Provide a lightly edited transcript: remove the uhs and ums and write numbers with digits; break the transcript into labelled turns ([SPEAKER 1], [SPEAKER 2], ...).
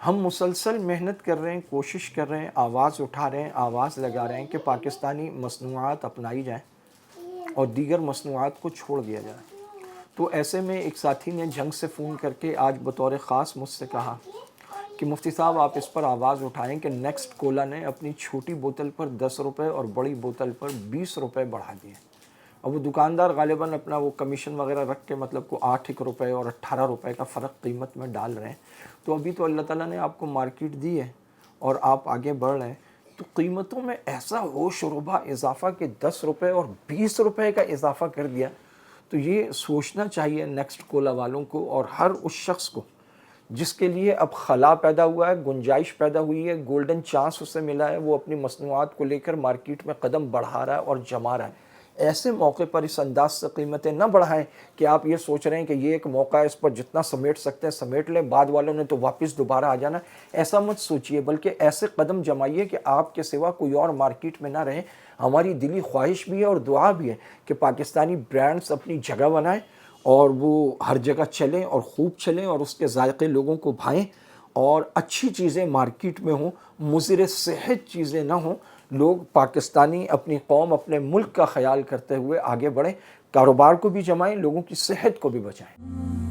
[SPEAKER 1] ہم مسلسل محنت کر رہے ہیں، کوشش کر رہے ہیں، آواز اٹھا رہے ہیں، آواز لگا رہے ہیں کہ پاکستانی مصنوعات اپنائی جائیں اور دیگر مصنوعات کو چھوڑ دیا جائے۔ تو ایسے میں ایک ساتھی نے جنگ سے فون کر کے آج بطور خاص مجھ سے کہا کہ مفتی صاحب آپ اس پر آواز اٹھائیں کہ نیکسٹ کولا نے اپنی چھوٹی بوتل پر 10 روپے اور بڑی بوتل پر 20 روپے بڑھا دیے۔ اب وہ دکاندار غالباً اپنا وہ کمیشن وغیرہ رکھ کے مطلب کو 8 روپے اور 18 روپے کا فرق قیمت میں ڈال رہے ہیں۔ تو ابھی تو اللہ تعالیٰ نے آپ کو مارکیٹ دی ہے اور آپ آگے بڑھ رہے ہیں، تو قیمتوں میں ایسا ہوش و ربا اضافہ کہ 10 روپے اور 20 روپے کا اضافہ کر دیا۔ تو یہ سوچنا چاہیے نیکسٹ کولا والوں کو اور ہر اس شخص کو جس کے لیے اب خلا پیدا ہوا ہے، گنجائش پیدا ہوئی ہے، گولڈن چانس اسے ملا ہے، وہ اپنی مصنوعات کو لے کر مارکیٹ میں قدم بڑھا رہا ہے اور جما رہا ہے۔ ایسے موقع پر اس انداز سے قیمتیں نہ بڑھائیں کہ آپ یہ سوچ رہے ہیں کہ یہ ایک موقع ہے، اس پر جتنا سمیٹ سکتے ہیں سمیٹ لیں، بعد والوں نے تو واپس دوبارہ آ جانا۔ ایسا مت سوچئے، بلکہ ایسے قدم جمائیے کہ آپ کے سوا کوئی اور مارکیٹ میں نہ رہے۔ ہماری دلی خواہش بھی ہے اور دعا بھی ہے کہ پاکستانی برانڈز اپنی جگہ بنائیں اور وہ ہر جگہ چلیں اور خوب چلیں اور اس کے ذائقے لوگوں کو بھائیں اور اچھی چیزیں مارکیٹ میں ہوں، مضر صحت چیزیں نہ ہوں۔ لوگ پاکستانی اپنی قوم اپنے ملک کا خیال کرتے ہوئے آگے بڑھیں، کاروبار کو بھی جمائیں، لوگوں کی صحت کو بھی بچائیں۔